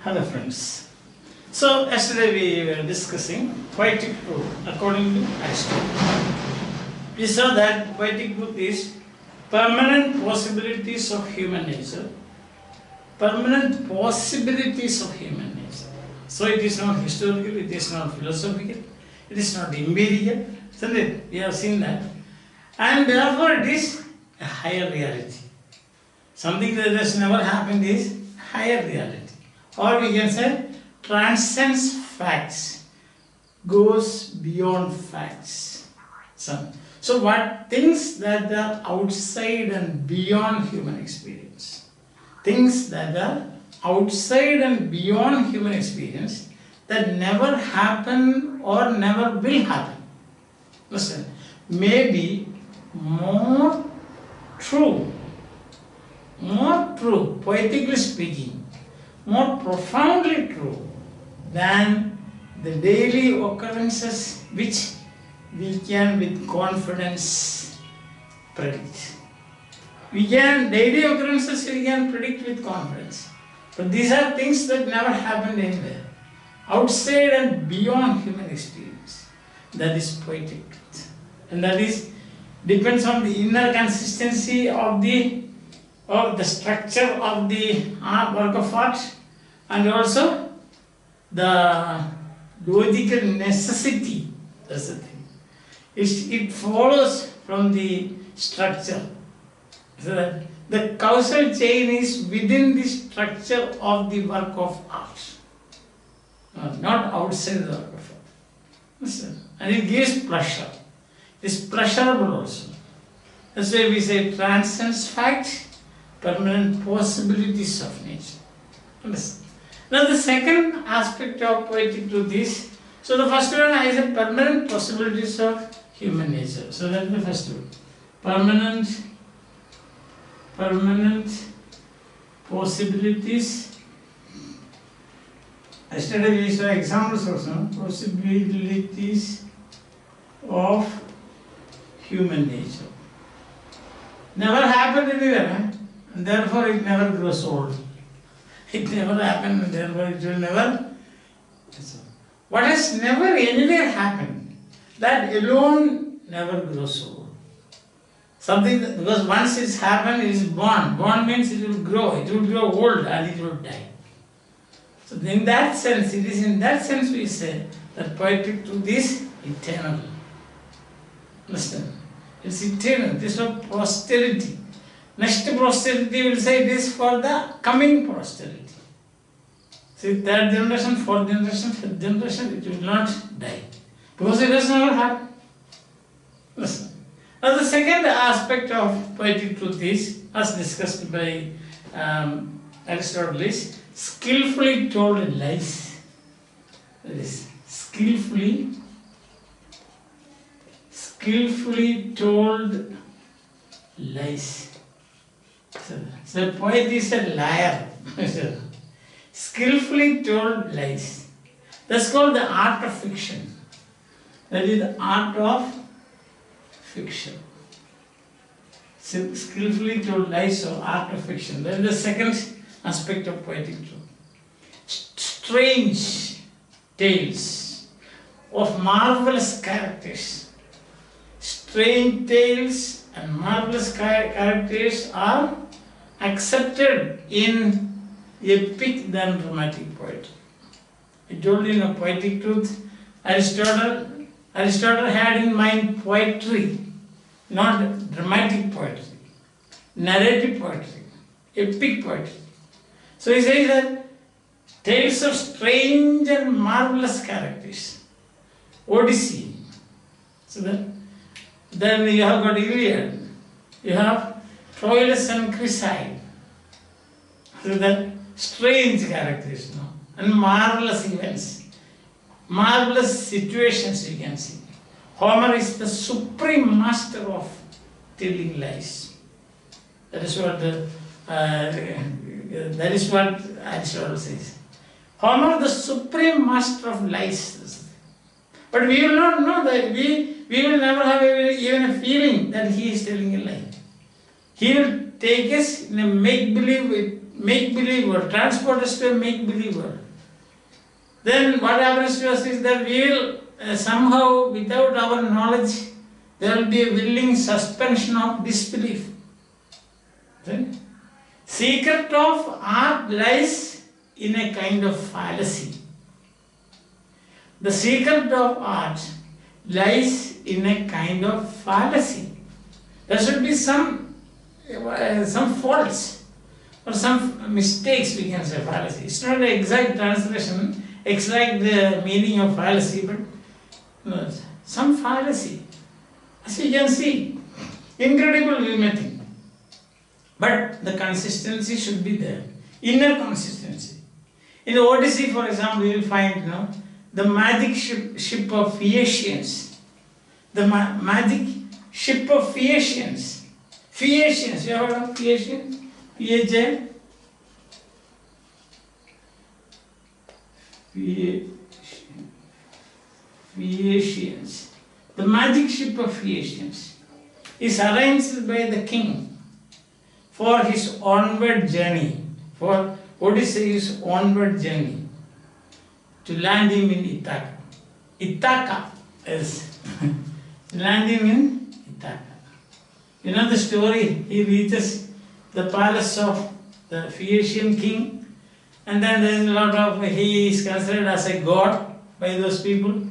Hello friends. So yesterday we were discussing poetic truth according to Aristotle. We saw that poetic truth is permanent possibilities of human nature. Permanent possibilities of human nature. So it is not historical, it is not philosophical, it is not empirical, isn't it? We have seen that. And therefore it is a higher reality. Something that has never happened is higher reality. Or we can say transcends facts, goes beyond facts. So what things that are outside and beyond human experience. Things that are outside and beyond human experience that never happen or never will happen. Listen, may be more true, poetically speaking, more profoundly true than the daily occurrences which we can with confidence predict. Daily occurrences we can predict with confidence. But these are things that never happened anywhere. Outside and beyond human experience. That is poetic truth. And that is depends on the inner consistency of the structure of the work of art, and also the logical necessity. That's the thing. It follows from the structure. So that the causal chain is within the structure of the work of art, not outside the work of art. Listen. And it gives pleasure. It is pleasurable also. That's why we say transcends fact, permanent possibilities of nature. Understand? Now the second aspect of poetic truth is, so the first one I said permanent possibilities of human nature. So that's the first one. Permanent possibilities. Yesterday we saw examples also. Possibilities of human nature. Never happened anywhere, and therefore it never grows old. It never happened, and therefore it will never. What has never anywhere happened, that alone never grows old. Something that, because once it's happened, it is born. Born means it will grow old and it will die. So in that sense, it is in that sense we say that poetic truth is eternal. Understand? It's eternal. This is for posterity. Next posterity will say this for the coming posterity. See, third generation, fourth generation, fifth generation, it will not die. Because it has never happened. Listen. Now the second aspect of poetic truth is, as discussed by Aritotle'S, skillfully told lies. That is, skillfully told lies. So the poet is a liar. Skillfully told lies. That's called the art of fiction. That is the art of fiction. Skillfully told lies or art of fiction. That is the second aspect of poetic truth. Strange tales of marvelous characters. Strange tales and marvelous characters are accepted in epic than dramatic poetry. I told you in poetic truth, Aristotle had in mind poetry, not dramatic poetry, narrative poetry, epic poetry. So he says that tales of strange and marvelous characters, Odyssey. So then you have got Iliad, you have Troilus and Chrysaid. So that strange characters, and marvelous events, marvelous situations you can see. Homer is the supreme master of telling lies. That is what Aristotle says. Homer, the supreme master of lies. But we will not know that. We will never have even a feeling that he is telling a lie. He will take us in a make-believe world, transport us to a make-believe world. Then what happens to us is that we will somehow, without our knowledge, there will be a willing suspension of disbelief. Right? Secret of art lies in a kind of fallacy. The secret of art lies in a kind of fallacy. There should be some faults or some mistakes, we can say fallacy. It's not an exact translation, exact the meaning of fallacy, but some fallacy. As you can see, incredible we may think. But the consistency should be there. Inner consistency. In the Odyssey, for example, you will find the magic ship of Phaeacians. The magic ship of Phaeacians. Phaeacians, you have heard of Phaeacians? Phaeacians. The magic ship of Phaeacians is arranged by the king for his onward journey, for Odysseus' onward journey, to land him in Ithaca. Ithaca is land him in Ithaca. You know the story, he reaches the palace of the Phaeacian king, and then there is a lot of, he is considered as a god by those people.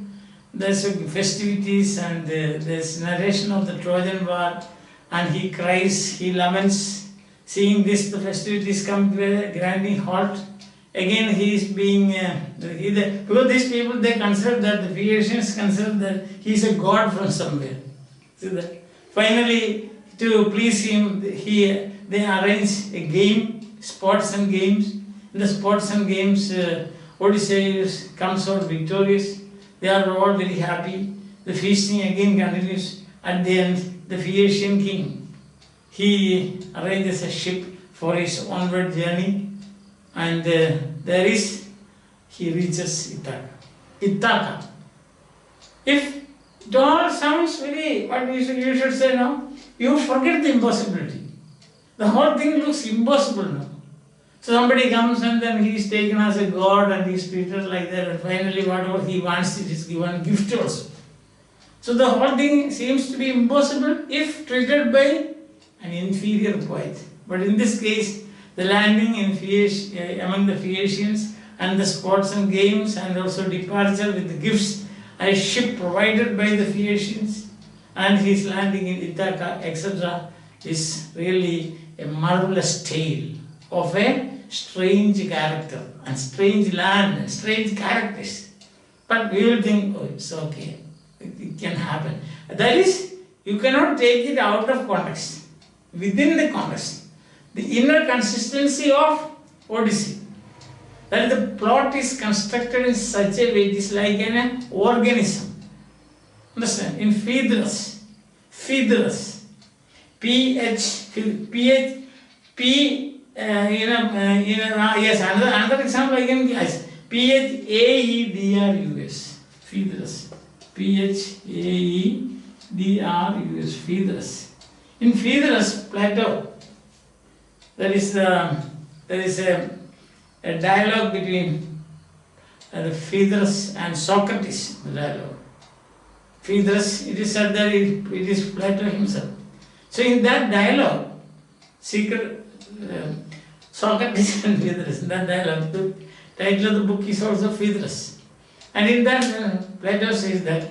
There's festivities and there's narration of the Trojan War, and he cries, he laments. Seeing this, the festivities come to a grinding halt. Again, he is being, because these people, they consider that, the Phaeacians consider that he is a god from somewhere. See that? Finally, to please him, they arrange a game, sports and games. In the sports and games, Odysseus comes out victorious. They are all very happy. The feasting again continues. At the end, the Phaeacian king, he arranges a ship for his onward journey, and he reaches Ithaca. Ithaca. If it all sounds very, what you should say now, you forget the impossibility. The whole thing looks impossible now. So somebody comes and then he is taken as a god and he is treated like that, and finally whatever he wants, it is given gift also. So the whole thing seems to be impossible if treated by an inferior poet. But in this case, the landing in among the Phaeacians and the sports and games, and also departure with the gifts, a ship provided by the Phaeacians, and his landing in Ithaca, etc., is really a marvelous tale of a strange character and strange land and strange characters. But we will think, oh, it's okay, it can happen. That is, you cannot take it out of context. Within the context, the inner consistency of Odyssey, that the plot is constructed in such a way, it is like an organism. Understand? In Phaedrus, yes, another example I can give is Phaedrus, Phaedrus, Phaedrus, Phaedrus. In Phaedrus, Plato, there is a dialogue between Phaedrus and Socrates. The dialogue. Phaedrus, it is said that it is Plato himself. So in that dialogue, Socrates and Phaedrus, in that dialogue, the title of the book is also Phaedrus. And in that, Plato says that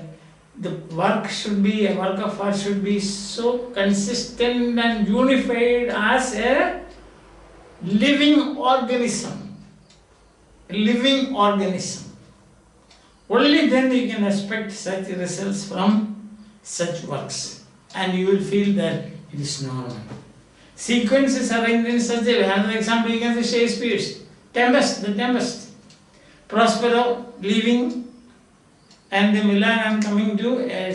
the work of art should be so consistent and unified as a living organism. A living organism. Only then you can expect such results from such works, and you will feel that it is normal. Sequences arranged in such a way. Another example you can say Shakespeare's Tempest, the Tempest. Prospero leaving and the Milan and coming to a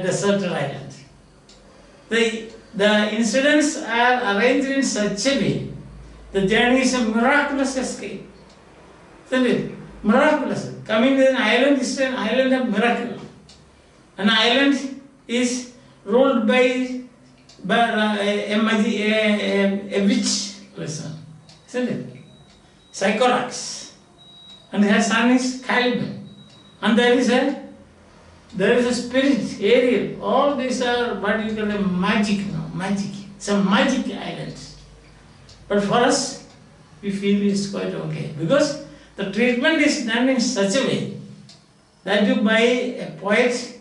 deserted island. The incidents are arranged in such a way. The journey is a miraculous escape. Isn't it? Miraculous. Coming to an island is an island of miracle. An island is ruled by but a witch person, isn't it? Sycorax. And her son is Caliban. And there is a spirit, Ariel. All these are what you call a magic, no? Magic. Some magic islands. But for us, we feel it's quite okay. Because the treatment is done in such a way that you buy a poet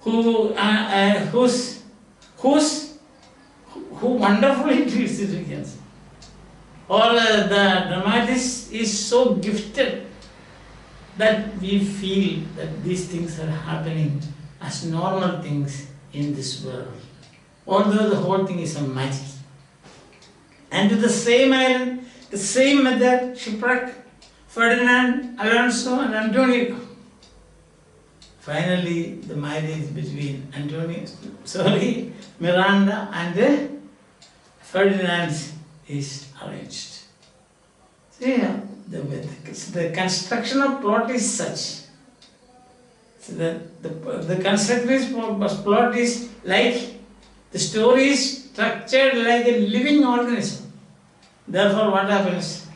who wonderfully treats it, we can say. Or the dramatist is so gifted that we feel that these things are happening as normal things in this world, although the whole thing is a magic. And to the same island, the same method, shipwreck, Ferdinand, Alonso and Antonio. Finally, the marriage between Miranda and Ferdinand is arranged. See, the construction of plot is such. So the constructionist plot is like, the story is structured like a living organism. Therefore, what happens?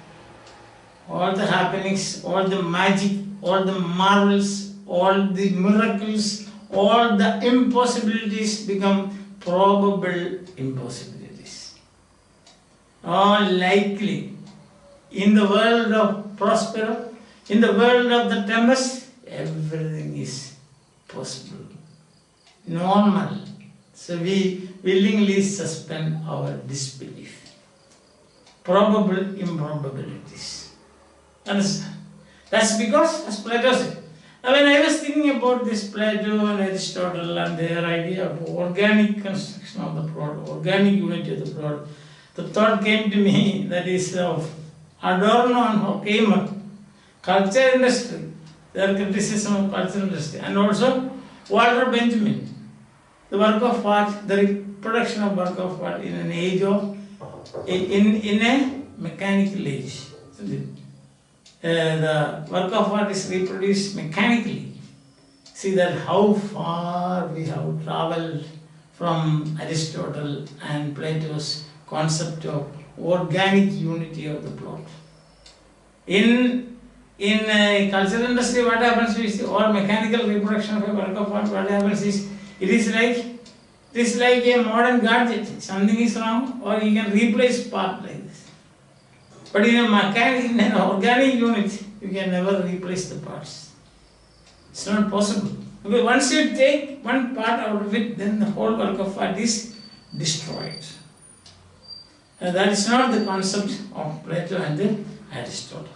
All the happenings, all the magic, all the marvels, all the miracles, all the impossibilities become probable impossibilities. All likely. In the world of Prospero, in the world of the tempest, everything is possible, normal. So we willingly suspend our disbelief. Probable improbabilities. Understand? That's because, as Plato said, now when I was thinking about this Plato and Aristotle and their idea of organic construction of the plot, organic unity of the plot, the thought came to me that is of Adorno and Horkheimer, culture industry, their criticism of culture industry, and also Walter Benjamin, the work of art, the reproduction of work of art in an age of, in a mechanical age. The work of art is reproduced mechanically. See that how far we have travelled from Aristotle and Plato's concept of organic unity of the plot. In a cultural industry, what happens is, or mechanical reproduction of a work of art, what happens is, it is like a modern gadget. Something is wrong, or you can replace part like this. But in an organic unit, you can never replace the parts. It's not possible. Because once you take one part out of it, then the whole work of art is destroyed. That is not the concept of Plato and Aristotle.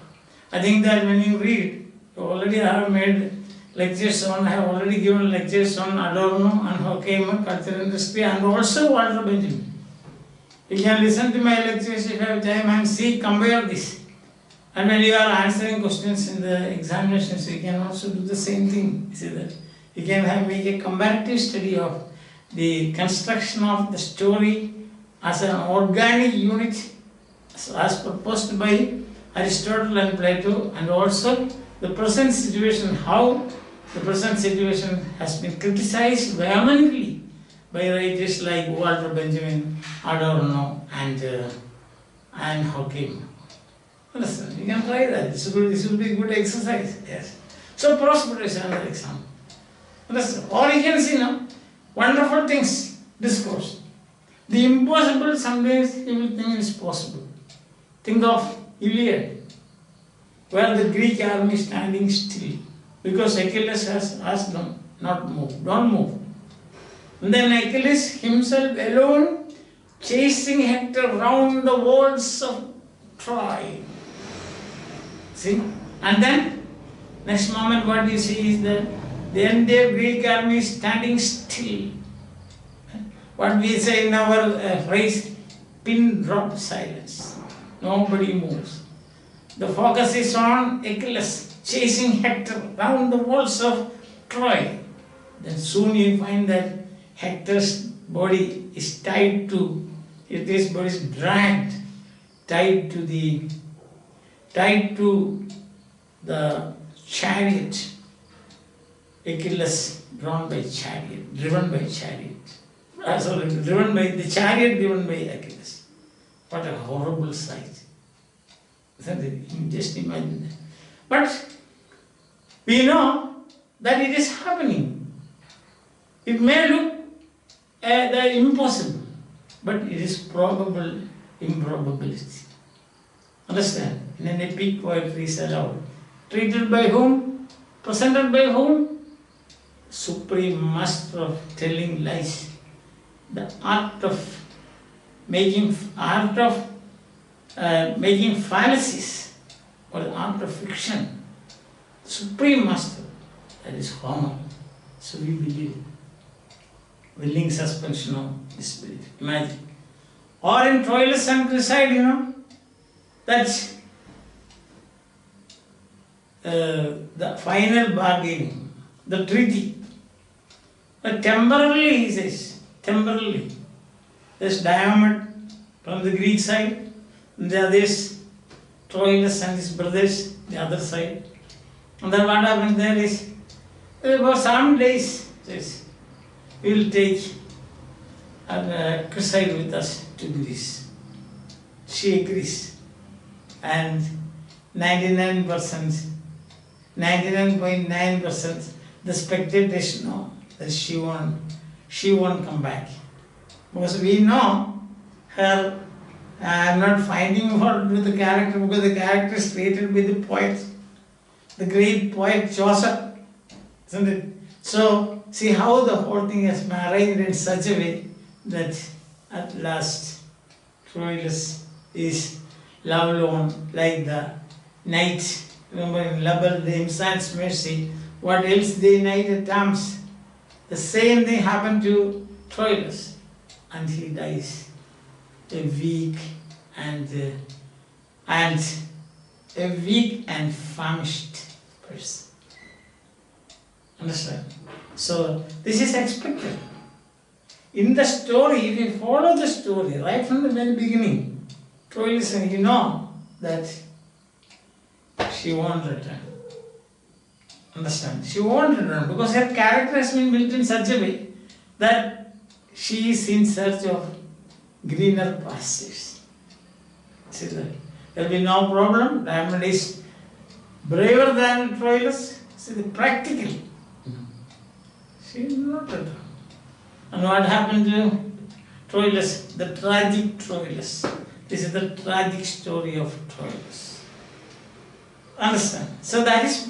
I think that when you read, you already have made lectures on, I have already given lectures on Adorno and Horkheimer, cultural industry, and also Walter Benjamin. You can listen to my lectures if you have time and see, compare this. And when you are answering questions in the examinations, you can also do the same thing. You see that? You can make a comparative study of the construction of the story as an organic unit as proposed by Aristotle and Plato, and also the present situation, how the present situation has been criticized vehemently by writers like Walter Benjamin, Adorno and Horkheimer. Understand? You can try that. This will be a good exercise. Yes. So Prospero is another example. Understand? Or you can see now wonderful things discourse. The impossible sometimes you will think is possible. Think of Iliad, where the Greek army is standing still because Achilles has asked them not move, don't move. And then Achilles himself alone chasing Hector round the walls of Troy. See? And then next moment what you see is that the entire Greek army is standing still. What we say in our phrase, pin drop silence. Nobody moves. The focus is on Achilles chasing Hector round the walls of Troy. Then soon you find that Hector's body is tied to, his body is dragged, tied to the chariot. Achilles drawn by chariot, driven by chariot. sorry, driven by the chariot driven by Achilles. What a horrible sight. Isn't it? You just imagine that. But we know that it is happening. It may look impossible, but it is probable improbability. Understand? In an epic, poetry is allowed. Treated by whom? Presented by whom? Supreme master of telling lies. The art of making fallacies, or the art of fiction. Supreme master, that is Homer. So we believe it. Willing suspension of disbelief. Imagine. Or in Troilus and Creside, that's the final bargaining, the treaty. But temporarily, he says, temporarily. There's Diomed from the Greek side, and the others, Troilus and his brothers, the other side. And then what happens there is, for some days, says, we will take Creside with us to Greece. She agrees. And 99.9% the spectators know that she won't come back. Because we know her, I'm not finding fault with the character, because the character is created by the poet, the great poet Chaucer, isn't it? So, see how the whole thing has been arranged in such a way that at last Troilus is lovelorn like the knight. Remember in Lubber, the Imsan's Mercy, what else the knight attempts? The same thing happened to Troilus, and he dies a weak and famished person. Understand? So this is expected. In the story, if you follow the story right from the very beginning, Troilus, you know that she won't return. Understand? She won't return because her character has been built in such a way that she is in search of greener pastures. See that? There will be no problem. Diomed is braver than Troilus. See the practical. She will not return. And what happened to Troilus? The tragic Troilus. This is the tragic story of Troilus. Understand? So that is,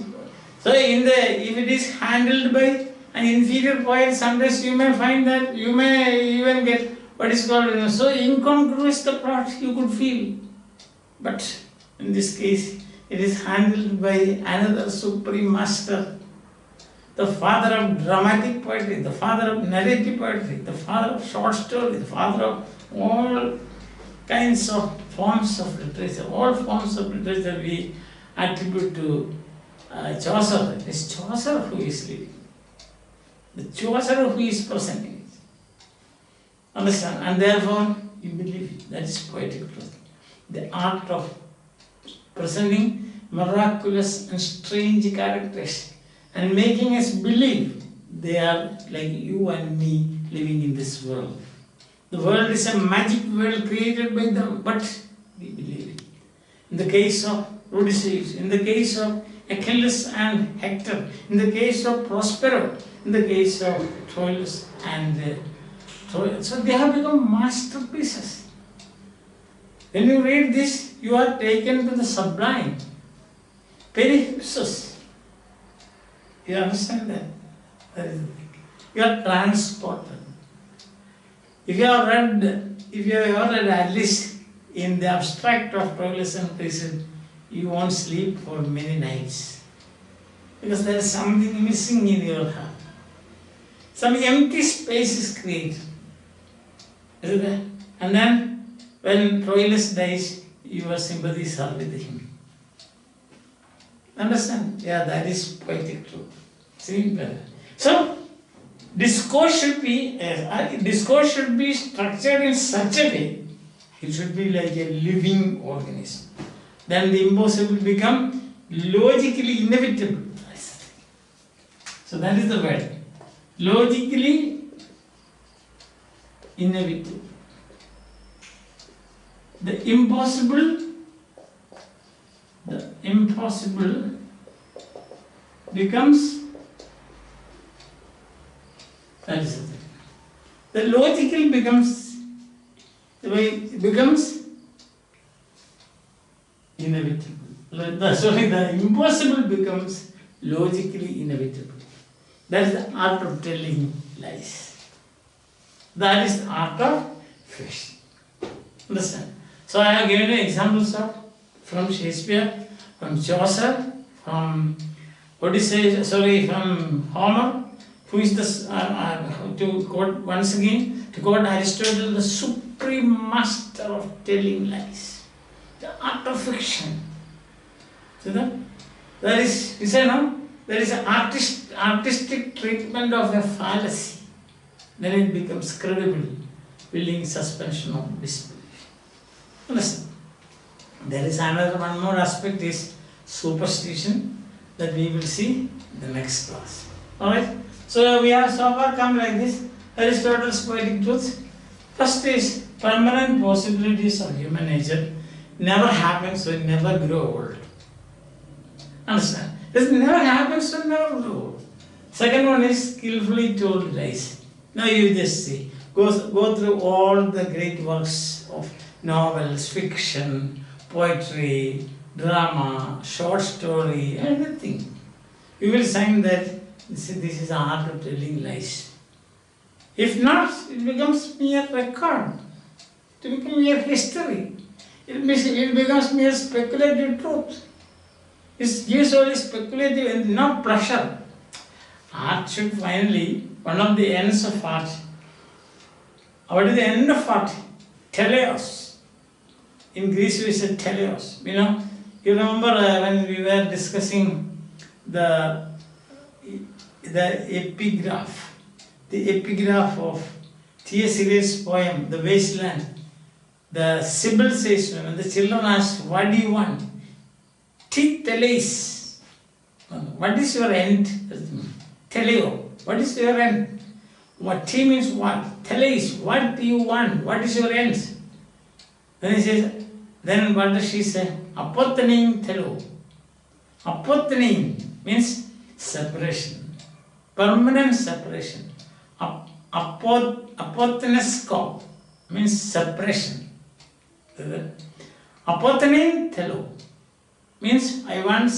if it is handled by an inferior poet, sometimes you may find that you may even get what is called, so incongruous the plot you could feel. But in this case, it is handled by another supreme master, the father of dramatic poetry, the father of narrative poetry, the father of short story, the father of all kinds of forms of literature. All forms of literature we attribute to Chaucer. It is Chaucer who is living. The Chaucer who is presenting it. Understand? And therefore, you believe it. That is poetic truth. The art of presenting miraculous and strange characters and making us believe they are like you and me living in this world. The world is a magic world created by them, but we believe it. In the case of Odysseus, in the case of Achilles and Hector, in the case of Prospero, in the case of Troilus and Troy. So they have become masterpieces. When you read this, you are taken to the sublime. Perihypsis. You understand that? That is the thing. You are transported. If you have read at least in the abstract of Troilus and Creside, you won't sleep for many nights. Because there is something missing in your heart. Some empty space is created. Isn't it? And then when Troilus dies, your sympathies are with him. Understand? Yeah, that is poetic truth. See? So, discourse should be structured in such a way, it should be like a living organism. Then the impossible become logically inevitable. So that is the word. Logically inevitable. The impossible becomes, that is the thing. The logical becomes, inevitable. The impossible becomes logically inevitable. That is the art of telling lies. That is the art of fiction. Understand? So I have given you examples from Shakespeare, from Chaucer, from from Homer, who is to quote Aristotle, the supreme master of telling lies. The art of fiction. See that? There is, you say no? There is an artistic treatment of a fallacy. Then it becomes credible, willing suspension of disbelief. Listen, there is one more aspect is superstition that we will see in the next class. Alright? So we have so far come like this. Aristotle's poetic truths. First is permanent possibilities of human nature never happen, so it never grow old. Understand? This never happens, so it never grow old. Second one is skillfully told lies. Now you just see. Go through all the great works of novels, fiction, poetry, drama, short story, everything. You will find that this is the art of telling lies. If not, it becomes mere record. It becomes mere history. It becomes mere speculative truth. It gives only speculative and not pleasure. Art should finally, one of the ends of art. What is the end of art? Teleos. In Greece we said teleos. You remember when we were discussing the epigraph. The epigraph of T.S. Eliot's poem, The Wasteland. The Sibyl says, when the children ask, what do you want? T teles. What is your end? Teleo. What is your end? What T means what? Teles. What do you want? What is your end? Then he says, then what does she say? Apothenein telo. Apothenein means separation. Permanent separation. Apothenesko means separation. Apothenein telo means I want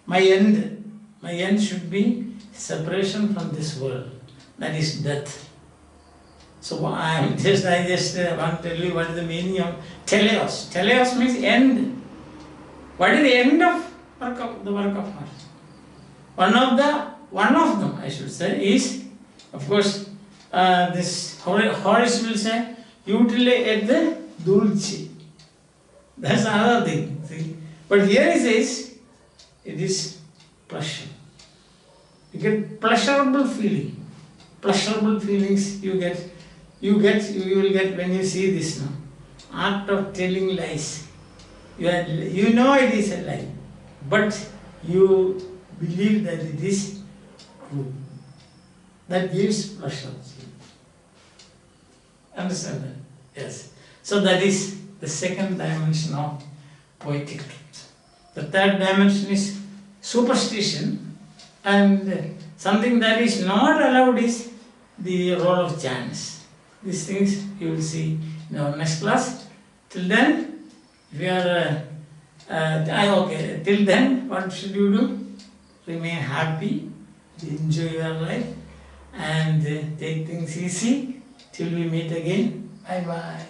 my end. My end should be separation from this world. That is death. So I just want to tell you what is the meaning of teleos. Teleos means end. What is the end of the work of art? One of them, I should say, is, of course, this Horace will say, utile et the dulce. That's another thing. See? But here he says, it is pleasure. You get pleasurable feeling. Pleasurable feelings you will get when you see this now. Art of telling lies. You know it is a lie, but you believe that it is true. That gives pleasure. Understand that? Yes. So that is the second dimension of poetic truth. The third dimension is superstition, and something that is not allowed is the role of chance. These things you will see in our next class. Till then, if you are okay. Till then, what should you do? Remain happy, enjoy your life, and take things easy till we meet again. Bye bye.